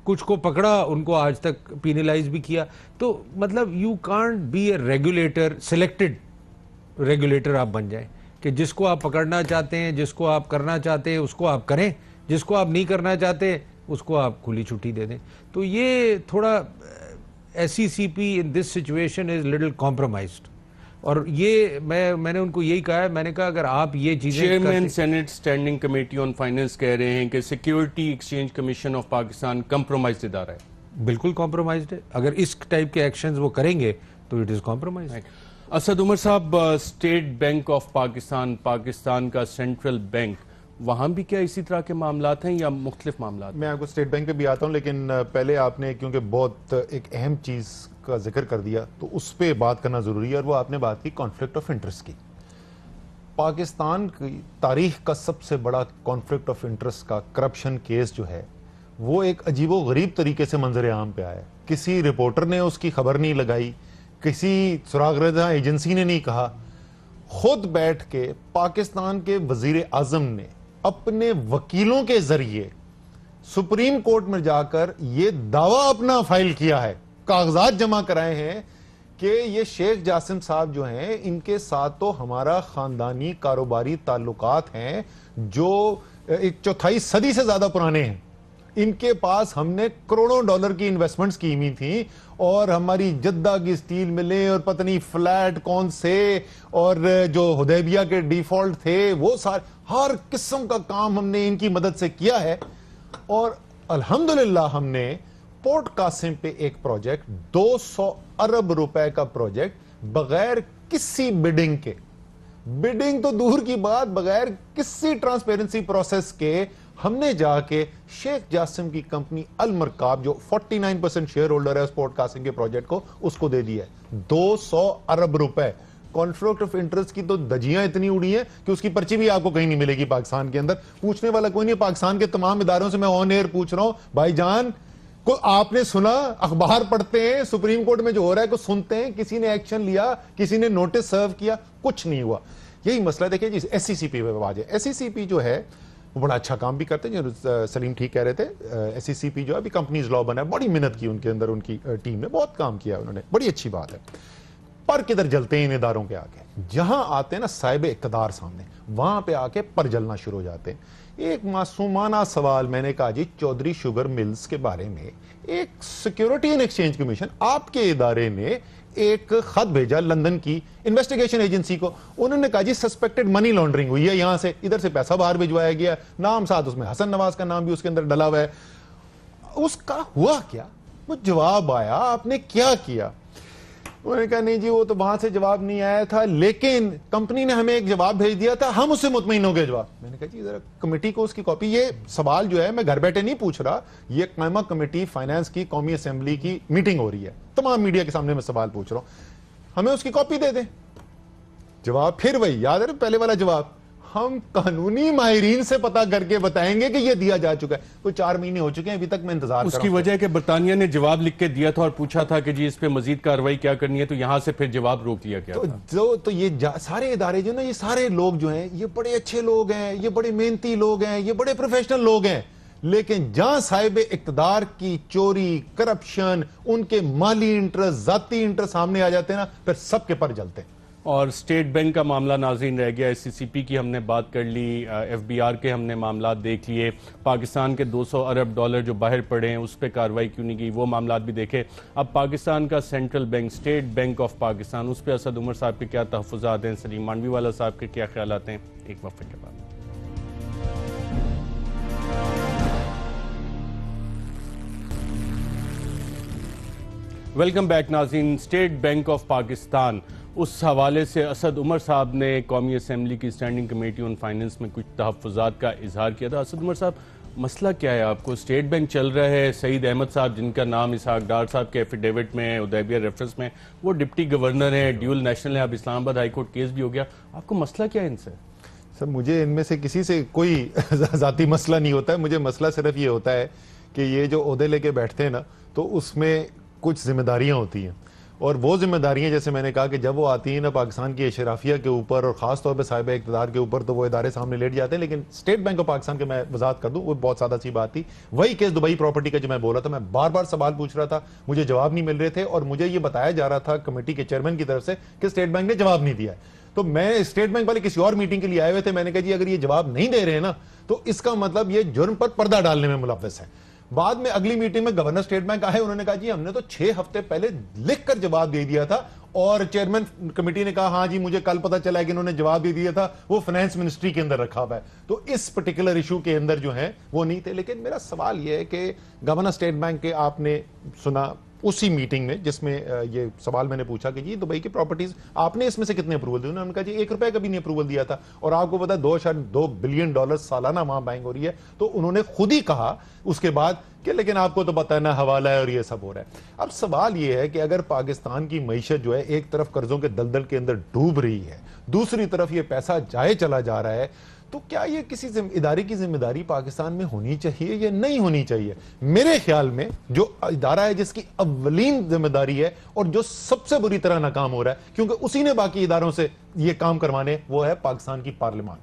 Speaker 2: کچھ کو پکڑا ان کو آج تک پینیلائز بھی کیا. تو مطلب you can't be a regulator, selected regulator آپ بن جائیں کہ جس کو آپ پکڑنا چاہتے ہیں، جس کو آپ کرنا چاہتے ہیں اس کو آپ کریں، جس کو آپ نہیں کرنا چاہتے اس کو آپ کھلی چھٹی دے دیں. تو یہ تھوڑا SECP in this situation is little compromised. اور یہ میں نے ان کو یہی کہا ہے، میں نے کہا اگر آپ یہ چیزیں
Speaker 1: chairman senate standing committee on finance کہہ رہے ہیں کہ security exchange commission of Pakistan compromised ادارہ ہے.
Speaker 2: بالکل کمپرومائزڈ ہے. اگر اس ٹائپ کے ایکشنز وہ کریں گے تو it is compromised.
Speaker 1: Asad Umar صاحب، اسٹیٹ بینک آف پاکستان کا سینٹرل بینک، وہاں بھی کیا اسی طرح کے معاملات ہیں یا مختلف معاملات؟
Speaker 3: میں آپ کو اسٹیٹ بینک پہ بھی آتا ہوں، لیکن پہلے آپ نے کیونکہ بہت ایک اہم چیز کا ذکر کر دیا تو اس پہ بات کرنا ضروری ہے، اور وہ آپ نے بات کی کانفلکٹ آف انٹرسٹ کی. پاکستان کی تاریخ کا سب سے بڑا کانفلکٹ آف انٹرسٹ کا کرپشن کیس جو ہے وہ ایک عجیب و غریب طریقے سے منظر عام پہ آیا. کسی رپورٹر نے اس کی خبر نہیں لگائی، کسی سراغ رساں ایجنسی نے نہیں کہا. خود بیٹھ کے پاکستان کے وزیر اعظم نے اپنے وکیلوں کے ذریعے سپریم کورٹ میں جا کر یہ دعویٰ اپنا فائل کیا ہے، کاغذات جمع کرائے ہیں کہ یہ شیخ جاسم صاحب جو ہیں ان کے ساتھ تو ہمارا خاندانی کاروباری تعلقات ہیں جو ایک چوتھائی صدی سے زیادہ پرانے ہیں. ان کے پاس ہم نے کروڑوں ڈالر کی انویسٹمنٹس کی ہوئی تھیں، اور ہماری جدہ کی سٹیل ملیں اور پتہ نہیں فلیٹ کون سے، اور جو حدیبیہ کے ڈیفالٹ تھے وہ سارے، ہر قسم کا کام ہم نے ان کی مدد سے کیا ہے. اور الحمدللہ ہم نے پورٹ قاسم پہ ایک پروجیکٹ 200 ارب روپے کا پروجیکٹ بغیر کسی بیڈنگ کے، بیڈنگ تو دور کی بات، بغیر کسی ٹرانسپیرنسی پروسیس کے ہم نے جا کے شیخ جاسم کی کمپنی المرکاب جو 49% شیئر ہولڈر ہے اس پورٹ قاسم کے پروجیکٹ کو، اس کو دے دیا ہے 200 ارب روپے. کانفلکٹ آف انٹرسٹ کی تو دجیاں اتنی اڑی ہیں کہ اس کی پرچی بھی آپ کو کہیں نہیں ملے گی پاکستان کے اندر. پوچھنے والا کوئی نہیں. پاکستان کے تمام اداروں سے میں آن ایئر پوچھ رہا ہوں، بھائی جان کو آپ نے سنا، اخبار پڑھتے ہیں، سپریم کورٹ میں جو ہو رہا ہے کو سنتے ہیں، کسی نے ایکشن لیا، کسی نے نوٹس سرو کیا؟ کچھ نہیں ہوا. یہی مسئلہ دیکھیں جی SECP پہ آواز ہے. SECP جو ہے وہ بڑا اچھا کام بھی کرتے ہیں، جو سلیم ٹھیک کہہ رہے تھے. SECP جو ہے ابھی کمپنیز لا بنا ہے، بڑی محنت کی ان کے اندر، ان کی ٹیم نے بہت کام کیا انہوں نے، بڑی اچھی بات ہے. پر کدھر جلتے ہیں ان اداروں کے آگے؟ جہاں آتے ہیں نا صاحب اقتدار سامنے، وہاں پہ آ کے پر جلنا شروع ہو جاتے ہیں. ایک معصومانہ سوال میں نے کہا جی چودھری شوگر ملز کے بارے میں ایک سیکیورٹی اینڈ ایکسچینج کمیشن آپ کے ادارے نے ایک خط بھیجا لندن کی انویسٹیگیشن ایجنسی کو. انہوں نے کہا جی سسپیکٹڈ منی لانڈرنگ ہوئی ہے، یہاں سے ادھر سے پیسہ باہر بھجوایا گیا، نام ساتھ اس میں حسن نواز کا نام بھی اس کے اندر ڈلا ہوا ہے. اس کا ہوا کیا؟ وہ جواب آیا آپ نے کیا کیا. انہوں نے کہا نہیں جی وہ تو وہاں سے جواب نہیں آیا تھا, لیکن کمپنی نے ہمیں ایک جواب بھیج دیا تھا, ہم اس سے مطمئن ہو گئے جواب. میں نے کہا جی ذرا کمیٹی کو اس کی کاپی, یہ سوال جو ہے میں گھر بیٹھے نہیں پوچھ رہا, یہ قائمہ کمیٹی فائنانس کی قومی اسمبلی کی میٹنگ ہو رہی ہے, تمام میڈیا کے سامنے میں سوال پوچھ رہا ہوں, ہمیں اس کی کاپی دے دیں. جواب پھر وہی, یاد ہے پہلے والا جواب, ہم قانونی ماہرین سے پتا کر کے بتائیں گے کہ یہ دیا جا چکا ہے. کوئی 4 مہینے ہو چکے ہیں, ابھی تک میں انتظار کر رہا ہوں.
Speaker 1: اس کی وجہ ہے کہ برطانیہ نے جواب لکھ کے دیا تھا اور پوچھا تھا کہ جی اس پہ مزید کارروائی کیا کرنی ہے, تو یہاں سے پھر جواب روک لیا گیا تھا.
Speaker 3: تو یہ سارے ادارے جو نا, یہ سارے لوگ جو ہیں یہ بڑے اچھے لوگ ہیں, یہ بڑے محنتی لوگ ہیں, یہ بڑے پروفیشنل لوگ ہیں, لیکن جہاں صاحب اقتدار کی چوری, کرپشن, ان کے مالی انٹرسٹ, ذاتی انٹرسٹ سامنے آ جاتے ہیں نا, پھر سب کے پر جلتے ہیں.
Speaker 1: اور اسٹیٹ بینک کا معاملہ ناظرین رہ گیا, سی سی پی کی ہم نے بات کر لی, ایف بی آر کے ہم نے معاملات دیکھ لیے, پاکستان کے $200 ارب جو باہر پڑے ہیں اس پہ کارروائی کیوں نہیں کی, وہ معاملات بھی دیکھے. اب پاکستان کا central bank, state bank of Pakistan, اس پہ اسد عمر صاحب کے کیا تحفظات ہیں, سلیم مانوی والا صاحب کے کیا خیالات ہیں, ایک وقفے کے بعد. ویلکم بیک ناظرین. اسٹیٹ بینک آف پاکستان, اس حوالے سے اسد عمر صاحب نے قومی اسمبلی کی اسٹینڈنگ کمیٹی آن فائننس میں کچھ تحفظات کا اظہار کیا تھا. اسد عمر صاحب, مسئلہ کیا ہے آپ کو؟ اسٹیٹ بینک چل رہا ہے, سعید احمد صاحب جن کا نام اسحاق ڈار صاحب کے ایفیڈیوٹ میں, ادیبیہ ریفرنس میں, وہ ڈپٹی گورنر ہیں, ڈیول نیشنل ہے, اب اسلام آباد ہائی کورٹ کیس بھی ہو گیا. آپ کو مسئلہ کیا ہے ان سے؟
Speaker 3: سر مجھے ان میں سے کسی سے کوئی ذاتی مسئلہ نہیں ہوتا ہے, مجھے مسئلہ صرف یہ ہوتا ہے کہ یہ جو عہدے لے کے بیٹھتے ہیں نا, تو اس میں کچھ ذمہ داریاں ہوتی ہیں, اور وہ ذمہ داریاں جیسے میں نے کہا کہ جب وہ آتی ہیں نا پاکستان کی اشرافیہ کے اوپر, اور خاص طور پہ صاحب اقتدار کے اوپر, تو وہ ادارے سامنے لیٹ جاتے ہیں. لیکن اسٹیٹ بینک آف پاکستان کے میں وضاحت کر دوں, وہ بہت سادہ سی بات تھی. وہی کیس دبئی پراپرٹی کا جو میں بول رہا تھا, میں بار بار سوال پوچھ رہا تھا, مجھے جواب نہیں مل رہے تھے, اور مجھے یہ بتایا جا رہا تھا کمیٹی کے چیئرمین کی طرف سے کہ اسٹیٹ بینک نے جواب نہیں دیا ہے. تو میں اسٹیٹ بینک والے کسی اور میٹنگ کے لیے آئے ہوئے تھے, میں نے کہا جی اگر یہ جواب نہیں دے رہے ہیں نا, تو اس کا مطلب یہ جرم پر پردہ ڈالنے میں ملوث ہے. بعد میں اگلی میٹنگ میں گورنر اسٹیٹ بینک آئے, انہوں نے کہا جی ہم نے تو 6 ہفتے پہلے لکھ کر جواب دے دیا تھا, اور چیئرمین کمیٹی نے کہا ہاں جی مجھے کل پتہ چلا ہے کہ انہوں نے جواب دے دیا تھا, وہ فائنانس منسٹری کے اندر رکھا ہوا ہے. تو اس پرٹیکولر ایشو کے اندر جو ہیں وہ نہیں تھے. لیکن میرا سوال یہ ہے کہ گورنر اسٹیٹ بینک کے, آپ نے سنا اسی میٹنگ میں جس میں یہ سوال میں نے پوچھا کہ جی دبئی کی پراپرٹیز آپ نے اس میں سے کتنے اپروول دیے, انہوں نے کہا جی $1 کا بھی نہیں اپروول دیا تھا, اور آپ کو پتا $2.2 بلین سالانہ وہاں بائنگ ہو رہی ہے. تو انہوں نے خود ہی کہا اس کے بعد کہ لیکن آپ کو تو پتہ ہے نا حوالہ ہے اور یہ سب ہو رہا ہے. اب سوال یہ ہے کہ اگر پاکستان کی معیشت جو ہے ایک طرف قرضوں کے دلدل کے اندر ڈوب رہی ہے, دوسری طرف یہ پیسہ جائے چلا جا رہا ہے, تو کیا یہ کسی ادارے کی ذمہ داری پاکستان میں ہونی چاہیے یا نہیں ہونی چاہیے؟ میرے خیال میں جو ادارہ ہے جس کی اولین ذمہ داری ہے اور جو سب سے بری طرح ناکام ہو رہا ہے, کیونکہ اسی نے باقی اداروں سے یہ کام کروانے, وہ ہے پاکستان کی پارلیمان.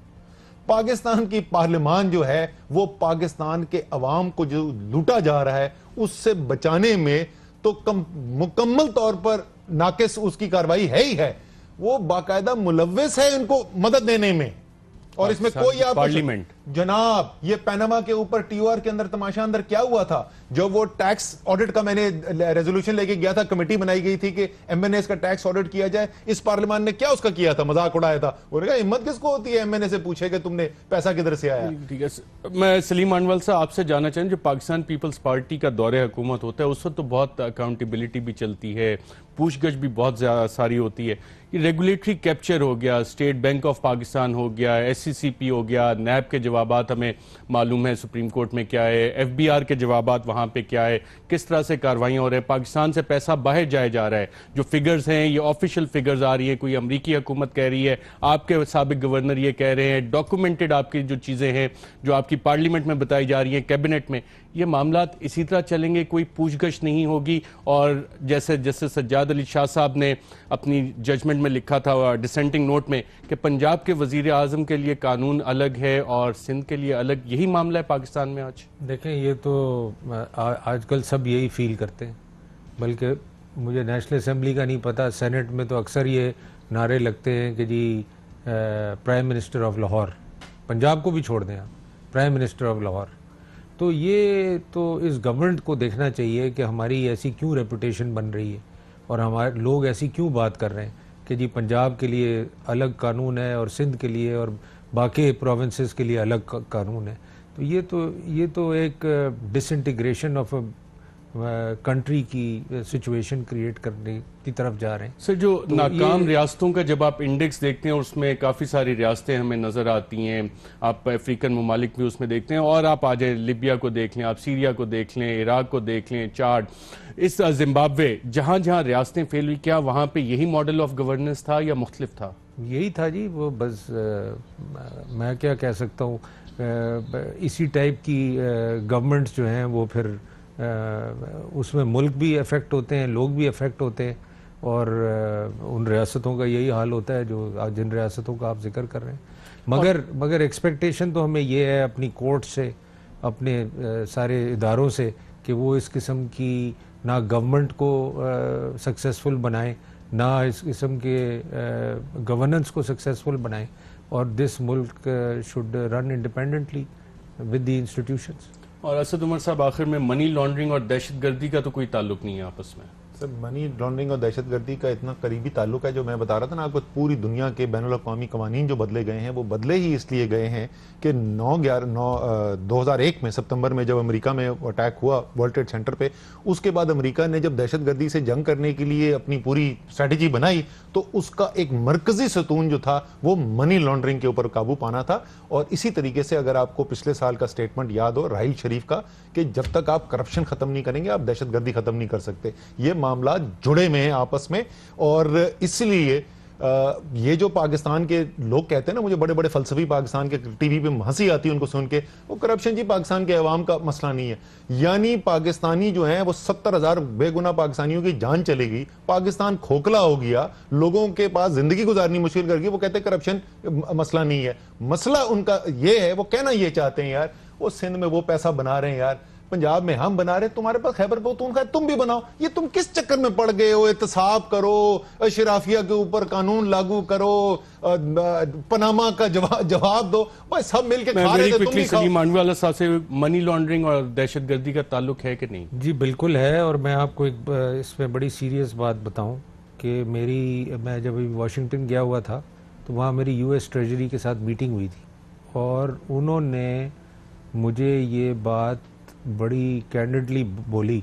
Speaker 3: پاکستان کی پارلیمان جو ہے وہ پاکستان کے عوام کو جو لوٹا جا رہا ہے اس سے بچانے میں تو مکمل طور پر ناقص اس کی کارروائی ہے ہی ہے. وہ باقاعدہ ملوث ہے ان کو مدد دینے میں, اور اس میں کوئی آپ
Speaker 1: پارلیمنٹ
Speaker 3: جناب, یہ پیناما کے اوپر ٹی او آر کے اندر تماشا اندر کیا ہوا تھا, جو وہ ٹیکس آڈٹ کا میں نے ریزولوشن لے کے گیا تھا, کمیٹی بنائی گئی تھی کہ ایم این ایس کا ٹیکس آڈٹ کیا جائے, اس پارلیمان نے کیا اس کا کیا تھا, مذاق اڑایا تھا. انہوں نے کہا ہمت کس کو ہوتی ہے ایم این اے سے پوچھے کہ تم نے پیسہ کدھر سے آیا.
Speaker 1: ٹھیک ہے, میں سلیم انول صاحب آپ سے جاننا چاہوں, جو پاکستان پیپلز پارٹی کا دور حکومت ہوتا ہے اس وقت تو بہت اکاؤنٹیبلٹی بھی چلتی ہے, پوچھ گچھ بھی بہت زیادہ ساری ہوتی ہے. یہ ریگولیٹری کیپچر ہو گیا, اسٹیٹ بینک آف پاکستان ہو گیا, ایس سی سی پی ہو گیا, نیب کے جوابات ہمیں معلوم ہے سپریم کورٹ میں کیا ہے, ایف بی آر کے جوابات وہاں پہ کیا ہے, کس طرح سے کاروائیاں ہو رہے ہیں, پاکستان سے پیسہ باہر جا رہا ہے. جو فگرز ہیں یہ آفیشیل فگرز آ رہی ہیں, کوئی امریکی حکومت کہہ رہی ہے, آپ کے سابق گورنر یہ کہہ رہے ہیں, ڈاکومنٹڈ آپ کی جو چیزیں ہیں جو آپ کی پارلیمنٹ میں بتائی جا رہی ہیں, کیبنٹ میں, یہ معاملات اسی طرح چلیں گے, کوئی پوچھ گچھ نہیں ہوگی. اور جیسے جسٹس سجاد علی شاہ صاحب نے اپنی ججمنٹ میں لکھا تھا ڈسینٹنگ نوٹ میں کہ پنجاب کے وزیر اعظم کے لیے قانون الگ ہے اور سندھ کے لیے الگ, یہی معاملہ ہے پاکستان میں آج.
Speaker 2: دیکھیں یہ تو آج کل سب یہی فیل کرتے ہیں, بلکہ مجھے نیشنل اسمبلی کا نہیں پتا, سینٹ میں تو اکثر یہ نعرے لگتے ہیں کہ جی prime minister of Lahore, Punjab کو بھی چھوڑ دیں آپ, پرائم منسٹر آف لاہور. تو یہ تو اس گورنمنٹ کو دیکھنا چاہیے کہ ہماری ایسی کیوں ریپوٹیشن بن رہی ہے, اور ہمارے لوگ ایسی کیوں بات کر رہے ہیں کہ جی پنجاب کے لیے الگ قانون ہے اور سندھ کے لیے اور باقی پروونسز کے لیے الگ قانون ہے. تو یہ تو ایک ڈس انٹیگریشن آف کنٹری کی سچویشن کریٹ کرنے کی طرف جا رہے ہیں.
Speaker 1: سر جو ناکام ریاستوں کا جب آپ انڈیکس دیکھتے ہیں اس میں کافی ساری ریاستیں ہمیں نظر آتی ہیں, آپ افریقن ممالک بھی اس میں دیکھتے ہیں, اور آپ آ جائیں لیبیا کو دیکھ لیں, آپ سیریا کو دیکھ لیں, عراق کو دیکھ لیں, چاڈ, اس زمبابوے, جہاں جہاں ریاستیں فیل ہوئی, کیا وہاں پہ یہی ماڈل آف گورننس تھا یا مختلف تھا؟
Speaker 2: یہی تھا جی. وہ بس میں کیا کہہ سکتا ہوں, اسی ٹائپ کی گورنمنٹس جو ہیں وہ پھر اس میں ملک بھی افیکٹ ہوتے ہیں, لوگ بھی افیکٹ ہوتے ہیں, اور ان ریاستوں کا یہی حال ہوتا ہے جو جن ریاستوں کا آپ ذکر کر رہے ہیں. مگر ایکسپیکٹیشن تو ہمیں یہ ہے اپنی کورٹ سے, اپنے سارے اداروں سے, کہ وہ اس قسم کی نہ گورنمنٹ کو سکسیسفل بنائیں, نہ اس قسم کے گورننس کو سکسیسفل بنائیں, اور دس ملک should run independently with the institutions.
Speaker 1: اور اسد عمر صاحب, آخر میں منی لانڈرنگ اور دہشت گردی کا تو کوئی تعلق نہیں ہے آپس میں؟
Speaker 3: سر منی لانڈرنگ اور دہشت گردی کا اتنا قریبی تعلق ہے, جو میں بتا رہا تھا نا آپ کو, پوری دنیا کے بین الاقوامی قوانین جو بدلے گئے ہیں وہ بدلے ہی اس لیے گئے ہیں کہ 2001 میں سپتمبر میں جب امریکہ میں اٹیک ہوا ورلڈ ٹریڈ سینٹر پہ, اس کے بعد امریکہ نے جب دہشت گردی سے جنگ کرنے کے لیے اپنی پوری اسٹریٹجی بنائی تو اس کا ایک مرکزی ستون جو تھا وہ منی لانڈرنگ کے اوپر قابو پانا تھا. اور اسی طریقے سے اگر آپ کو پچھلے سال کا سٹیٹمنٹ یاد ہو راحیل شریف کا, کہ جب تک آپ کرپشن ختم نہیں کریں گے آپ دہشت گردی ختم نہیں کر سکتے. یہ معاملات جڑے میں ہیں آپس میں, اور اس لیے یہ جو پاکستان کے لوگ کہتے ہیں نا, مجھے بڑے بڑے فلسفی پاکستان کے ٹی وی پہ ہنسی آتی ہے ان کو سن کے, وہ کرپشن جی پاکستان کے عوام کا مسئلہ نہیں ہے. یعنی پاکستانی جو ہیں وہ 70,000 بے گناہ پاکستانیوں کی جان چلے گی, پاکستان کھوکھلا ہو گیا, لوگوں کے پاس زندگی گزارنی مشکل کر گئی, وہ کہتے ہیں کرپشن مسئلہ نہیں ہے. مسئلہ ان کا یہ ہے, وہ کہنا یہ چاہتے ہیں یار وہ سندھ میں وہ پیسہ بنا رہے ہیں یار, پنجاب میں ہم بنا رہے ہیں, تمہارے پاس خیبر پختونخوا ہے تم بھی بناؤ. یہ تم کس چکر میں پڑ گئے ہو؟ احتساب کرو, اشرافیہ کے اوپر قانون لاگو کرو, پاناما کا جواب دو, بھائی سب مل کے کھا رہے تھے تم بھی کھاؤ.
Speaker 1: سلیم مانوی والا صاحب سے منی لانڈرنگ اور دہشت گردی کا تعلق ہے کہ نہیں؟
Speaker 2: جی بالکل ہے, اور میں آپ کو ایک اس میں بڑی سیریس بات بتاؤں کہ میں جب واشنگٹن گیا ہوا تھا تو وہاں میری یو ایس ٹریجری کے ساتھ میٹنگ ہوئی تھی, اور انہوں نے مجھے یہ بات بڑی کینڈڈلی بولی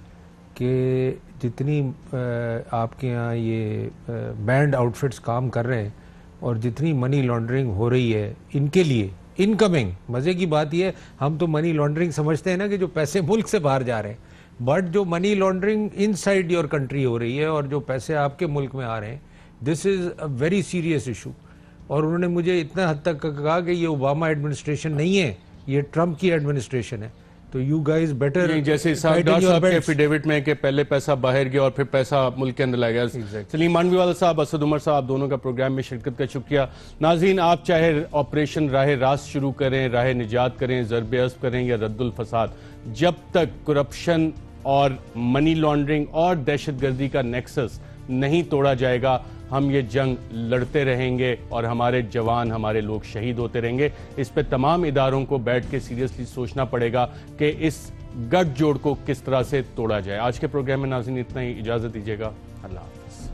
Speaker 2: کہ جتنی آپ کے ہاں یہ بینڈ آؤٹ فٹس کام کر رہے ہیں اور جتنی منی لانڈرنگ ہو رہی ہے ان کے لیے انکمنگ, مزے کی بات یہ ہے ہم تو منی لانڈرنگ سمجھتے ہیں نا کہ جو پیسے ملک سے باہر جا رہے ہیں, بٹ جو money laundering inside your country ہو رہی ہے اور جو پیسے آپ کے ملک میں آ رہے ہیں, دس از اے ویری سیریس ایشو. اور انہوں نے مجھے اتنا حد تک کہا کہ یہ اوباما ایڈمنسٹریشن نہیں ہے, یہ ٹرمپ کی ایڈمنسٹریشن ہے, تو یو گائز بیٹر.
Speaker 1: جیسے اسحاق ڈار صاحب کے ایفیڈیوٹ میں کہ پہلے پیسہ باہر گیا اور پھر پیسہ ملک کے اندر لائے گا. سلیم مانوی والا صاحب, اسد عمر صاحب, دونوں کا پروگرام میں شرکت کا شکریہ. ناظرین, آپ چاہے آپریشن راہ راست شروع کریں, راہ نجات کریں, ضرب اسب کریں یا رد الفساد, جب تک کرپشن اور منی لانڈرنگ اور دہشت گردی کا نیکسس نہیں توڑا جائے گا, ہم یہ جنگ لڑتے رہیں گے اور ہمارے جوان, ہمارے لوگ شہید ہوتے رہیں گے. اس پہ تمام اداروں کو بیٹھ کے سیریسلی سوچنا پڑے گا کہ اس گٹھ جوڑ کو کس طرح سے توڑا جائے. آج کے پروگرام میں ناظرین اتنا ہی, اجازت دیجیے گا, اللہ حافظ.